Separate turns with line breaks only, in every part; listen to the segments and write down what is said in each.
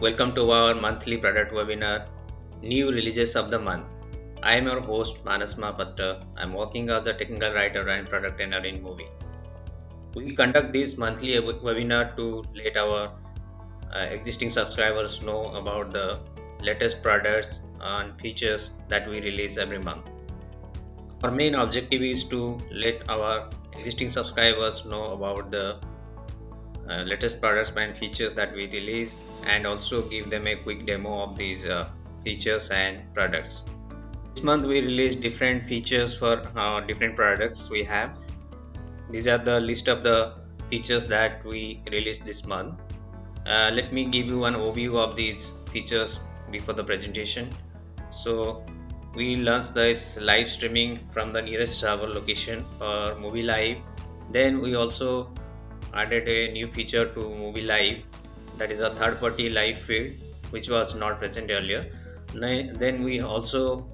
Welcome to our monthly product webinar, New Releases of the Month. I am your host Manas Mahapatra. I am working as a technical writer and product owner in Movie. We conduct this monthly webinar to let our existing subscribers know about the latest products and features that we release every month. Our main objective is to let our existing subscribers know about the latest products and features that we release, and also give them a quick demo of these features and products. This month we released different features for different products we have. These are the list of the features that we released this month. Let me give you an overview of these features before the presentation. So we launched this live streaming from the nearest server location for Movie Live. Then we also added a new feature to Movie Live, that is a third-party live feed, which was not present earlier. Then we also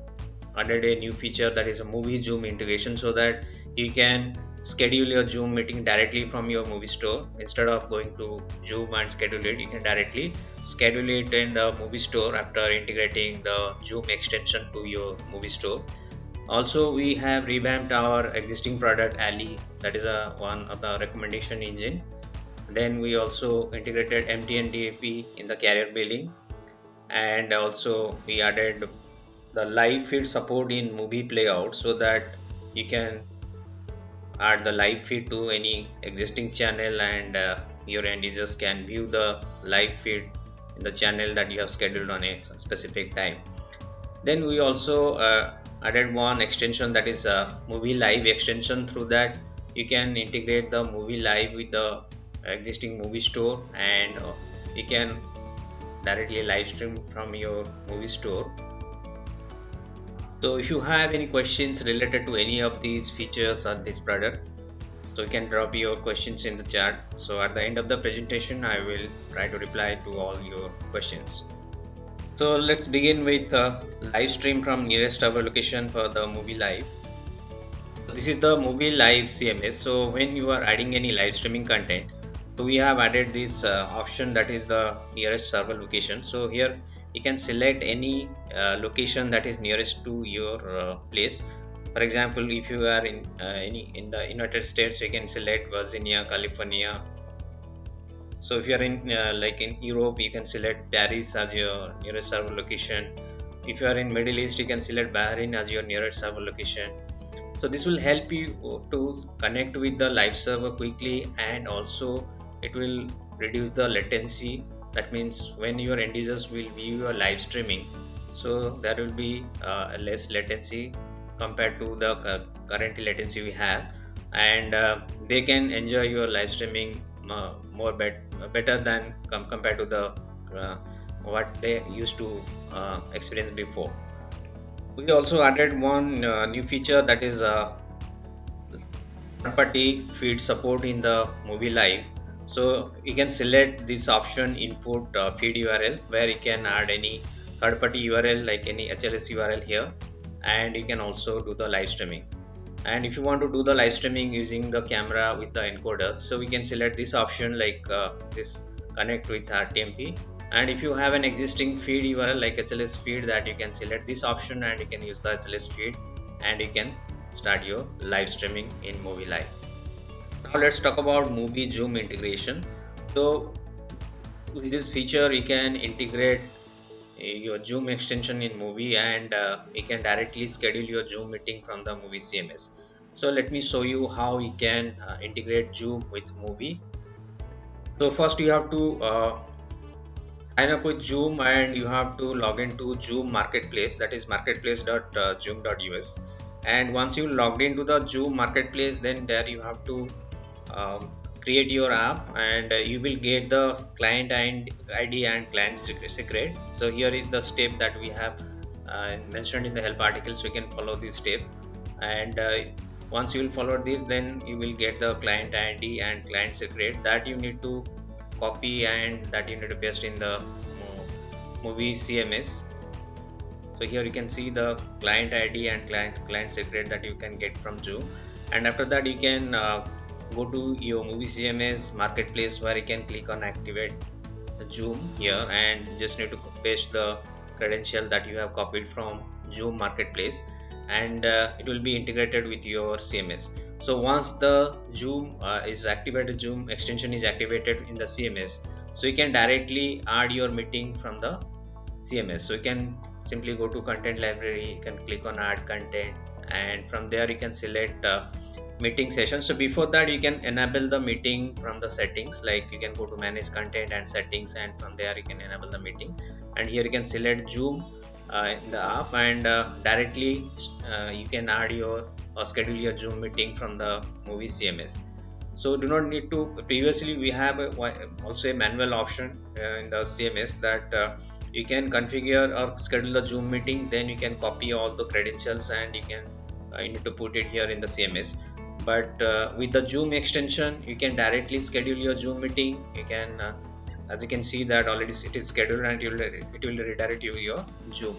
added a new feature, that is a movie Zoom integration, so that you can schedule your Zoom meeting directly from your movie store. Instead of going to Zoom and schedule it, you can directly schedule it in the movie store after integrating the Zoom extension to your movie store. Also, we have revamped our existing product Ali, that is one of the recommendation engine. Then we also integrated MTN DAP in the carrier billing, and also we added the live feed support in movie playout, so that you can add the live feed to any existing channel, and your end users can view the live feed in the channel that you have scheduled on a specific time. Then we also added one extension, that is a Movie Live extension. Through that you can integrate the Movie Live with the existing movie store, and you can directly live stream from your movie store. So if you have any questions related to any of these features or this product, so you can drop your questions in the chat. So at the end of the presentation I will try to reply to all your questions. So let's begin with live stream from nearest server location for the Movie Live. This is the Movie Live CMS. So when you are adding any live streaming content, so we have added this option, that is the nearest server location. So here you can select any location that is nearest to your place. For example, if you are in the United States, you can select Virginia, California. So if you are in like in Europe, you can select Paris as your nearest server location. If you are in Middle East, you can select Bahrain as your nearest server location. So this will help you to connect with the live server quickly, and also it will reduce the latency. That means when your end users will view your live streaming, so there will be less latency compared to the current latency we have, and they can enjoy your live streaming better than compared to the what they used to experience before. We also added one new feature, that is third-party feed support in the Movie Live. So you can select this option, input feed URL, where you can add any third-party URL like any HLS URL here, and you can also do the live streaming. And if you want to do the live streaming using the camera with the encoder, so we can select this option, like this connect with RTMP. And if you have an existing feed URL like HLS feed, that you can select this option and you can use the HLS feed, and you can start your live streaming in Movie Live. Now let's talk about Movie Zoom integration. So with this feature you can integrate your Zoom extension in Movie, and you can directly schedule your Zoom meeting from the Movie CMS. So let me show you how you can integrate Zoom with Movie. So first you have to sign up with Zoom, and you have to log into Zoom Marketplace, that is marketplace.zoom.us. and once you logged into the Zoom Marketplace, then there you have to create your app, and you will get the client ID and client secret. So here is the step that we have mentioned in the help article, so you can follow this step, and once you will follow this, then you will get the client ID and client secret that you need to copy, and that you need to paste in the Movie CMS. So here you can see the client ID and client secret that you can get from Zoom, and after that you can go to your Movie CMS Marketplace, where you can click on activate Zoom here, and just need to paste the credential that you have copied from Zoom Marketplace, and it will be integrated with your CMS. So once the Zoom is activated, Zoom extension is activated in the CMS, so you can directly add your meeting from the CMS. So you can simply go to content library, you can click on add content, and from there you can select meeting session. So before that you can enable the meeting from the settings, like you can go to manage content and settings, and from there you can enable the meeting, and here you can select Zoom in the app, and directly you can add your or schedule your Zoom meeting from the movie CMS. So do not need to, previously we have also a manual option in the CMS that you can configure or schedule the Zoom meeting, then you can copy all the credentials and you need to put it here in the CMS. But with the Zoom extension you can directly schedule your Zoom meeting. You can as you can see that already it is scheduled, and it will redirect you your Zoom,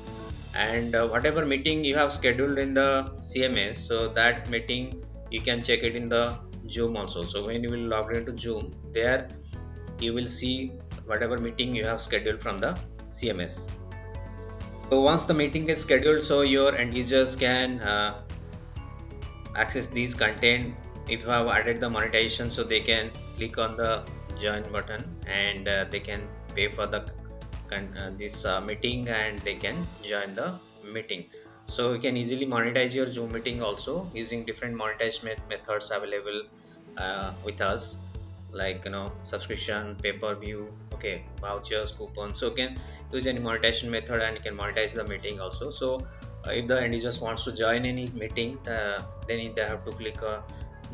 and whatever meeting you have scheduled in the CMS, so that meeting you can check it in the Zoom also. So when you will log into Zoom, there you will see whatever meeting you have scheduled from the CMS. So once the meeting is scheduled, so your end users can access these content. If you have added the monetization, so they can click on the join button, and they can pay for the this meeting, and they can join the meeting. So you can easily monetize your Zoom meeting also using different monetization methods available with us, like subscription, pay-per-view, okay, vouchers, coupons. So you can use any monetization method and you can monetize the meeting also. So if the end users wants to join any meeting, then they have to click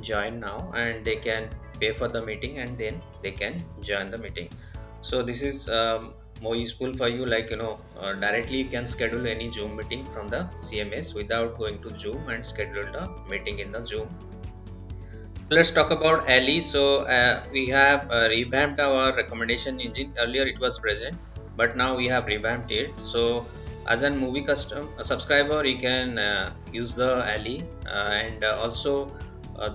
join now, and they can pay for the meeting, and then they can join the meeting. So this is more useful for you, like directly you can schedule any Zoom meeting from the CMS without going to Zoom and schedule the meeting in the Zoom. Let's talk about Ali. So we have revamped our recommendation engine. Earlier it was present, but now we have revamped it. So as a movie subscriber, you can use the Ali, and also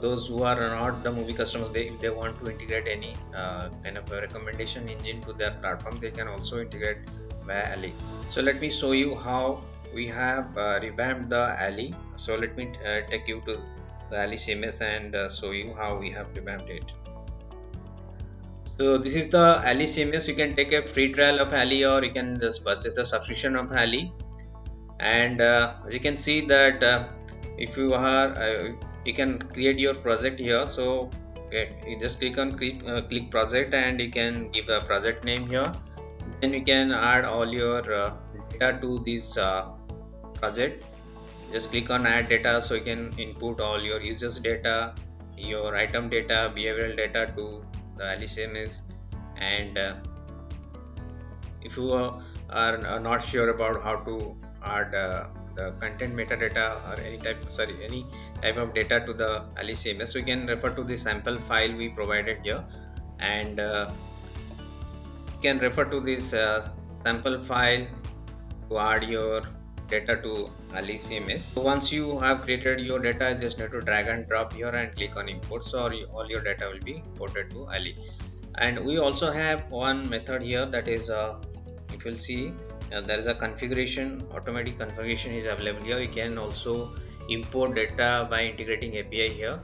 those who are not the movie customers, if they want to integrate any kind of a recommendation engine to their platform, they can also integrate via Ali. So let me show you how we have revamped the Ali. So let me take you to the Ali CMS and show you how we have revamped it. So this is the Ali CMS. You can take a free trial of Ali, or you can just purchase the subscription of Ali. And as you can see that if you are you can create your project here. So you just click on click project, and you can give the project name here. Then you can add all your data to this project. Just click on add data, so you can input all your users data, your item data, behavioral data to the Ali CMS. And if you are not sure about how to add the content metadata or any type of data to the Ali CMS, so you can refer to the sample file we provided here, and you can refer to this sample file to add your data to Ali CMS. So once you have created your data, just need to drag and drop here and click on import, so all your data will be ported to Ali. And we also have one method here, that is if you'll see there is a configuration, automatic configuration is available here. You can also import data by integrating API here,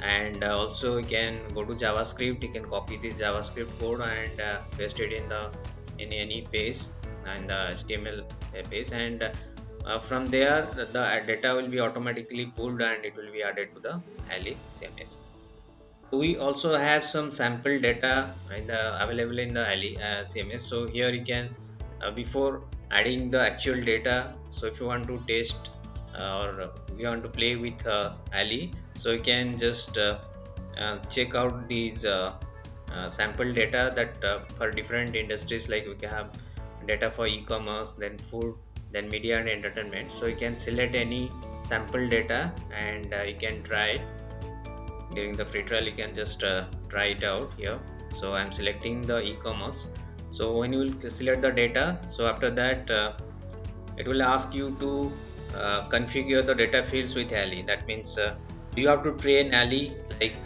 and also you can go to JavaScript. You can copy this JavaScript code and paste it in any page, and the HTML page, and from there the data will be automatically pulled and it will be added to the Ali CMS. We also have some sample data available in the Ali CMS. So here you can before adding the actual data, so if you want to test or you want to play with Ali, so you can just check out these sample data that for different industries, like we can have data for e-commerce, then food, then media and entertainment. So you can select any sample data and you can try it during the free trial. You can just try it out here. So I'm selecting the e-commerce. So when you will select the data, so after that it will ask you to configure the data fields with Ali. That means you have to train Ali, like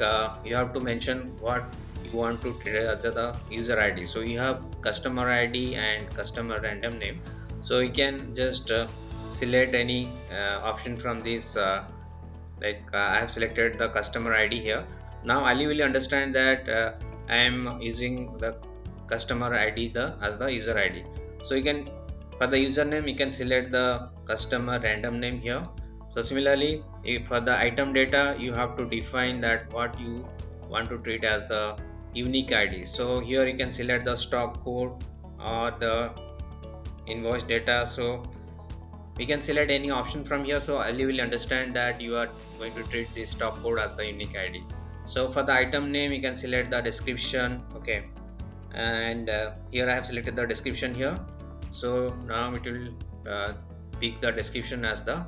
you have to mention what you want to train as the user ID. So you have customer ID and customer random name. So you can just select any option from this. I have selected the customer ID here. Now Ali will understand that I am using the customer ID as the user ID. So you can, for the username, you can select the customer random name here. So similarly, if for the item data, you have to define that what you want to treat as the unique ID. So here you can select the stock code or the invoice data. So we can select any option from here. So Ali will understand that you are going to treat this stock code as the unique ID. So for the item name, you can select the description. Okay, and here I have selected the description here. So now it will pick the description as the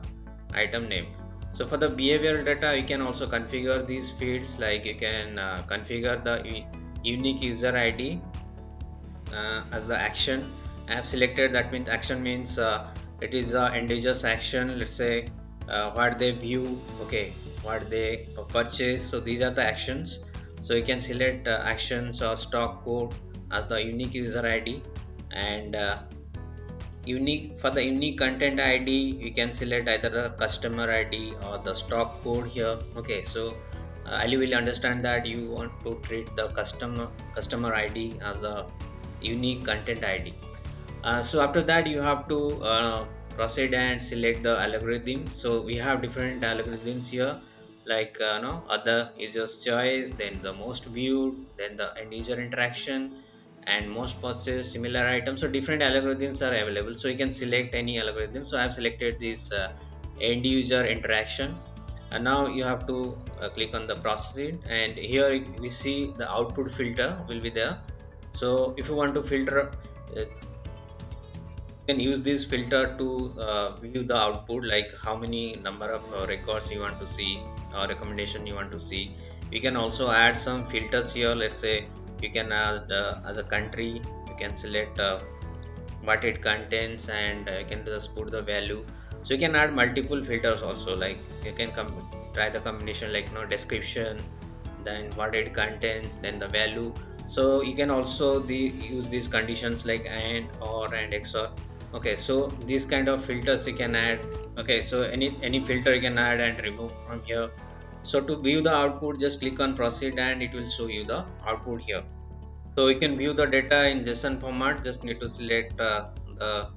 item name. So for the behavioral data, you can also configure these fields, like you can configure the unique user ID as the action. I have selected, that means action means it is a end user's action. Let's say what they view, okay, what they purchase. So these are the actions. So you can select actions or stock code as the unique user ID, and unique, for the unique content ID, you can select either the customer ID or the stock code here. Okay, so Ali will understand that you want to treat the customer ID as a unique content ID. So after that, you have to proceed and select the algorithm. So we have different algorithms here, like other users choice, then the most viewed, then the end user interaction, and most purchased similar items. So different algorithms are available, so you can select any algorithm. So I have selected this end user interaction, and now you have to click on the proceed, and here we see the output filter will be there. So if you want to filter, you can use this filter to view the output, like how many number of records you want to see or recommendation you want to see. You can also add some filters here. Let's say you can add as a country, you can select what it contains, and you can just put the value. So you can add multiple filters also, like you can try the combination, like description, then what it contains, then the value. So you can also use these conditions like and, or, and, XOR. Okay, so these kind of filters you can add. Okay, so any filter you can add and remove from here. So to view the output, just click on proceed and it will show you the output here. So you can view the data in JSON format. Just need to select the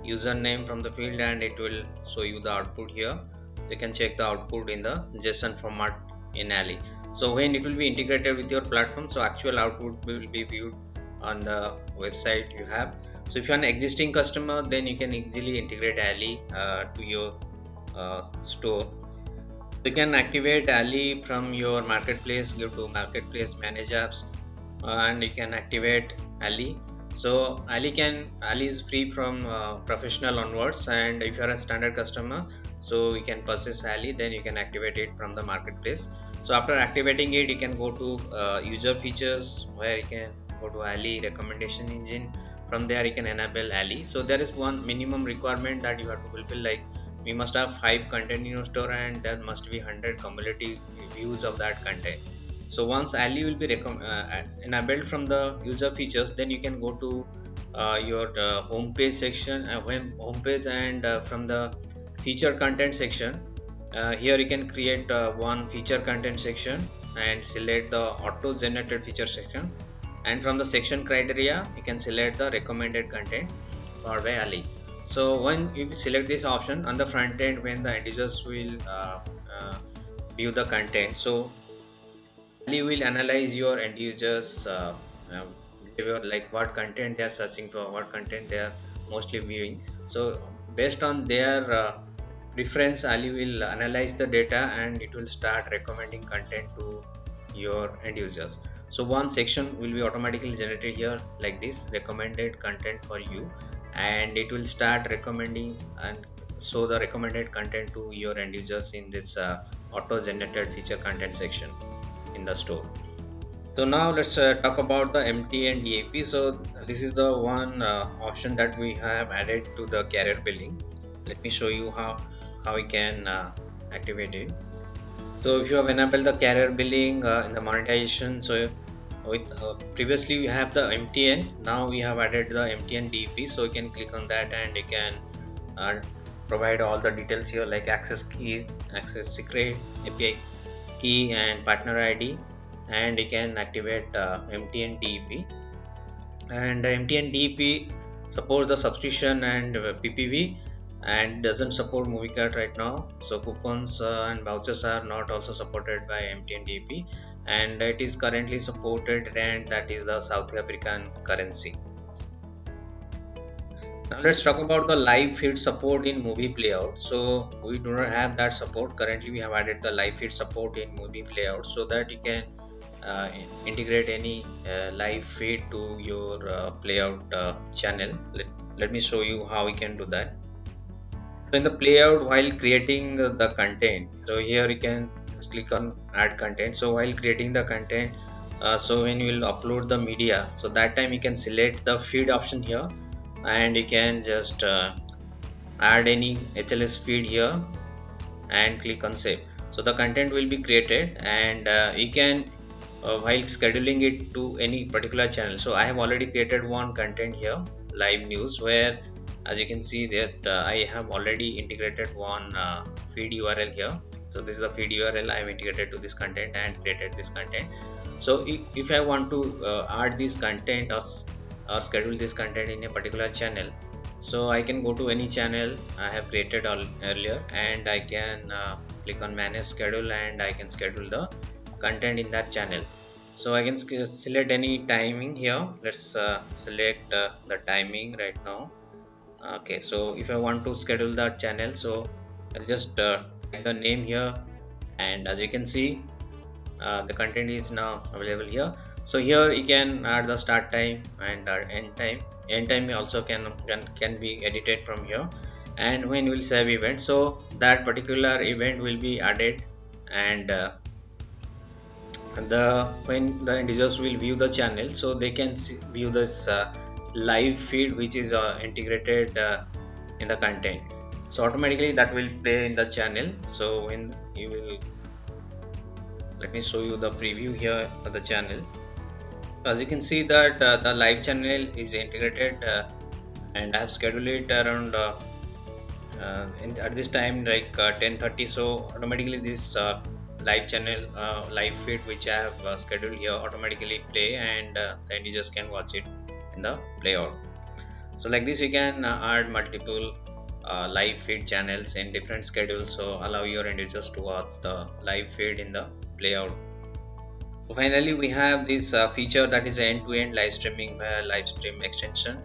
username from the field and it will show you the output here. So you can check the output in the JSON format in Ali. So when it will be integrated with your platform, so actual output will be viewed on the website you have. So if you are an existing customer, then you can easily integrate Ali to your store. You can activate Ali from your marketplace. Go to marketplace, manage apps, and you can activate Ali. So Ali is free from professional onwards, and if you are a standard customer, so you can purchase Ali, then you can activate it from the marketplace. So after activating it, you can go to user features, where you can go to Ali recommendation engine. From there you can enable Ali. So there is one minimum requirement that you have to fulfill, like we must have 5 content in your store and there must be 100 cumulative views of that content. So once Ali will be enabled from the user features, then you can go to your homepage section, homepage, and from the feature content section, here you can create one feature content section and select the auto generated feature section, and from the section criteria you can select the recommended content powered by Ali. So when you select this option on the front end, when the end users will view the content, so Ali will analyze your end users behavior, like what content they are searching for, what content they are mostly viewing. So based on their preference, Ali will analyze the data and it will start recommending content to your end users. So one section will be automatically generated here, like this, recommended content for you, and it will start recommending and show the recommended content to your end users in this auto generated feature content section in the store. So now let's talk about the MT and DAP. So this is the one option that we have added to the carrier billing. Let me show you how we can activate it. So if you have enabled the carrier billing in the monetization, so with previously we have the MTN. Now we have added the MTN DP, so you can click on that and you can uh, provide all the details here like access key, access secret, API key and partner ID, and you can activate MTN DP. And MTN DP supports the subscription and PPV and doesn't support movie card right now, so coupons and vouchers are not also supported by MTN DP, and it is currently supported rand, that is the South African currency. Now let's talk about the live feed support in movie playout. So we do not have that support currently. We have added the live feed support in movie playout so that you can uh, integrate any live feed to your playout channel. Let me show you how we can do that. So in the playout, while creating the content, so here you can just click on add content. So while creating the content, so when you will upload the media, so that time you can select the feed option here and you can just add any HLS feed here and click on save. So the content will be created, and you can while scheduling it to any particular channel. So I have already created one content here, live news, where as you can see that I have already integrated one feed URL here. So this is the feed URL I have integrated to this content and created this content. So if I want to add this content or schedule this content in a particular channel, so I can go to any channel I have created earlier and I can click on manage schedule and I can schedule the content in that channel. So I can select any timing here. Let's select the timing right now. Okay, so if I want to schedule that channel, so I'll just type the name here, and as you can see the content is now available here. So here you can add the start time and end time. End time also can be edited from here, and when we'll save event, so that particular event will be added, and when the end users will view the channel, so they can view this live feed which is integrated in the content. So automatically that will play in the channel. So when you will, let me show you the preview here of the channel. As you can see that the live channel is integrated, and I have scheduled it around at this time like 10:30. So automatically this live channel live feed which I have scheduled here automatically play, and the end users can watch it in the playout. So like this you can add multiple live feed channels in different schedules, so allow your end users to watch the live feed in the playout. So finally we have this feature that is end-to-end live streaming via live stream extension.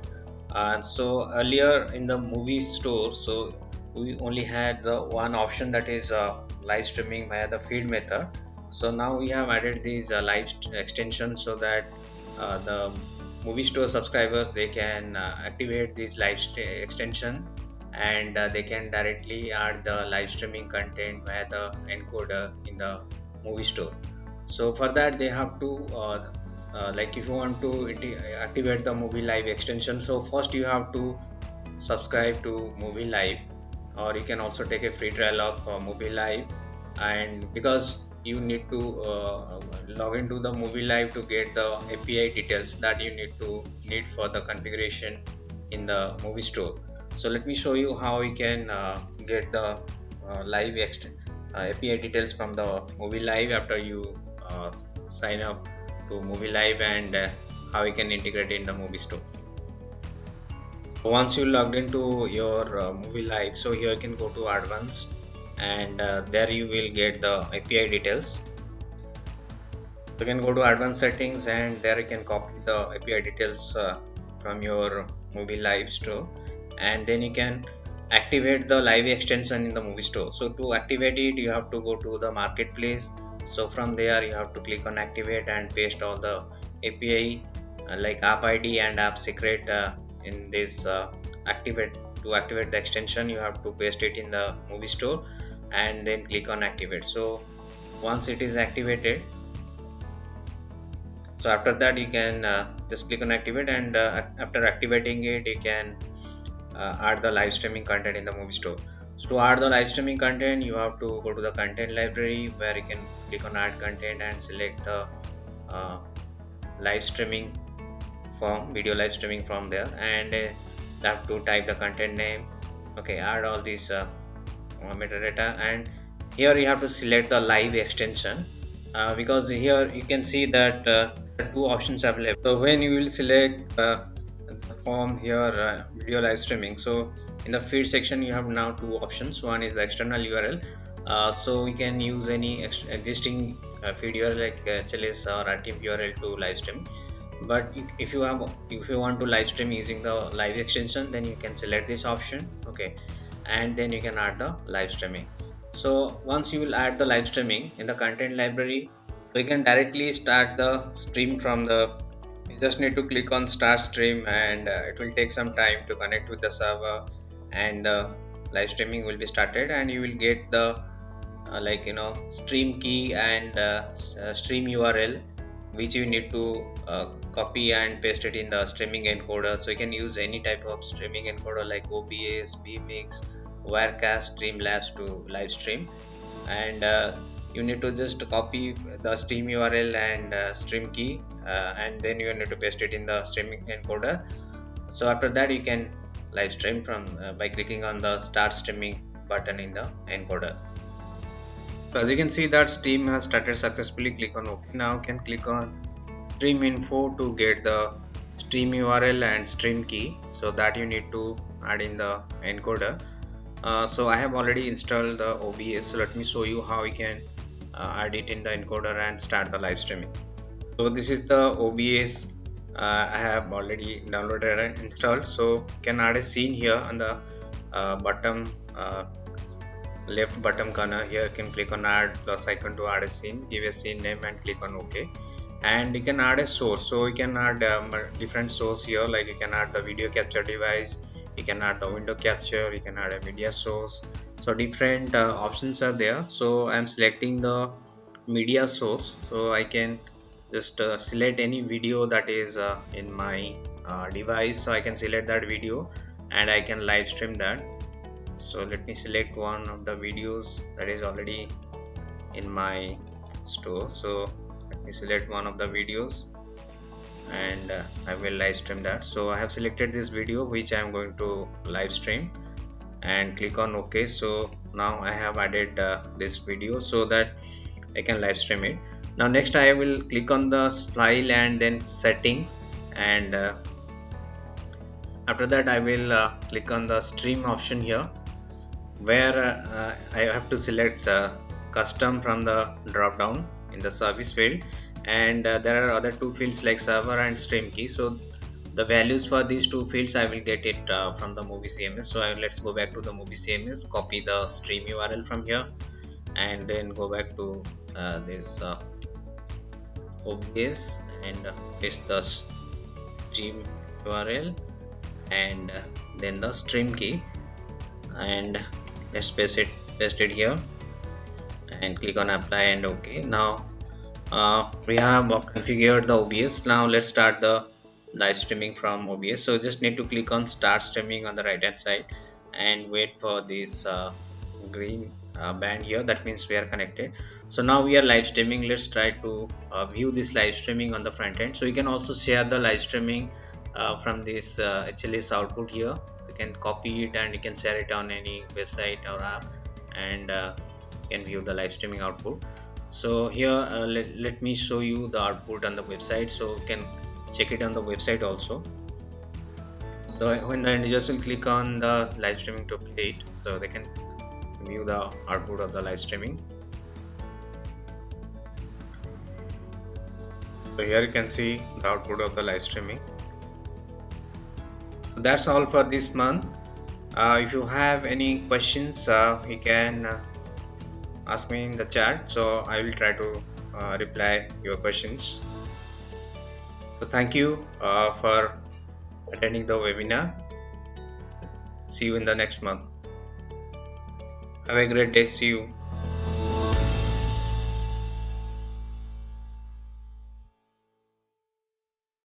So earlier in the movie store, so we only had the one option, that is live streaming via the feed method. So now we have added these live extension so that the movie store subscribers, they can activate this live extension, and they can directly add the live streaming content via the encoder in the movie store. So for that they have to like if you want to activate the movie live extension, so first you have to subscribe to movie live, or you can also take a free trial of movie live, and because you need to log into the movie live to get the API details that you need for the configuration in the movie store. So let me show you how you can get the live API details from the movie live after you sign up to movie live, and how you can integrate it in the movie store. Once you logged into your movie live, so here you can go to advanced, and there you will get the API details. You can go to advanced settings, and there you can copy the API details from your movie live store, and then you can activate the live extension in the movie store. So to activate it, you have to go to the marketplace. So from there you have to click on activate and paste all the API like app ID and app secret in this activate. To activate the extension, you have to paste it in the movie store and then click on activate. So once it is activated, so after that you can just click on activate, and after activating it, you can add the live streaming content in the movie store. So to add the live streaming content, you have to go to the content library, where you can click on add content and select the live streaming form, video live streaming from there, and you have to type the content name. Okay, add all these metadata, and here you have to select the live extension, because here you can see that two options available. So when you will select the form here, video live streaming, so in the feed section you have now two options. One is the external URL, so we can use any existing feed URL like HLS or RTF URL to live stream. But if you want to live stream using the live extension, then you can select this option. Okay, and then you can add the live streaming. So once you will add the live streaming in the content library, so you can directly start the stream from the, you just need to click on start stream, and it will take some time to connect with the server, and live streaming will be started, and you will get the stream key and stream URL, which you need to copy and paste it in the streaming encoder. So you can use any type of streaming encoder like OBS, vMix, Wirecast, Streamlabs to live stream, and you need to just copy the stream URL and stream key, and then you need to paste it in the streaming encoder. So after that you can live stream from by clicking on the start streaming button in the encoder. So as you can see that stream has started successfully. Click on OK. Now you can click on stream info to get the stream URL and stream key, so that you need to add in the encoder. So I have already installed the OBS, so let me show you how we can add it in the encoder and start the live streaming. So this is the OBS I have already downloaded and installed. So you can add a scene here on the bottom left bottom corner. Here you can click on add plus icon to add a scene, give a scene name and click on OK. And you can add a source, so you can add different source here, like you can add the video capture device, you can add the window capture, you can add a media source. So different options are there. So I'm selecting the media source, so I can just select any video that is in my device. So I can select that video and I can live stream that. So let me select one of the videos that is already in my store. So let me select one of the videos and I will live stream that. So I have selected this video which I am going to live stream, and click on OK. So now I have added this video so that I can live stream it. Now next I will click on the file and then settings, and after that I will click on the stream option here, where I have to select custom from the drop down in the service field, and there are other two fields like server and stream key. So the values for these two fields I will get it from the Movie CMS. So let's go back to the Movie CMS, copy the stream URL from here, and then go back to this OBS and paste the stream URL and then the stream key, and let's paste it here and click on apply and OK. Now we have configured the OBS. Now let's start the live streaming from OBS. So just need to click on start streaming on the right hand side and wait for this green band here, that means we are connected. So now we are live streaming. Let's try to view this live streaming on the front end. So you can also share the live streaming from this HLS output here. You can copy it and you can share it on any website or app, and you can view the live streaming output. So here let me show you the output on the website, so you can check it on the website also. So when the end users will click on the live streaming to play it, so they can view the output of the live streaming. So here you can see the output of the live streaming. So that's all for this month. If you have any questions, you can ask me in the chat, so I will try to reply your questions. So thank you for attending the webinar. See you in the next month. Have a great day. See you.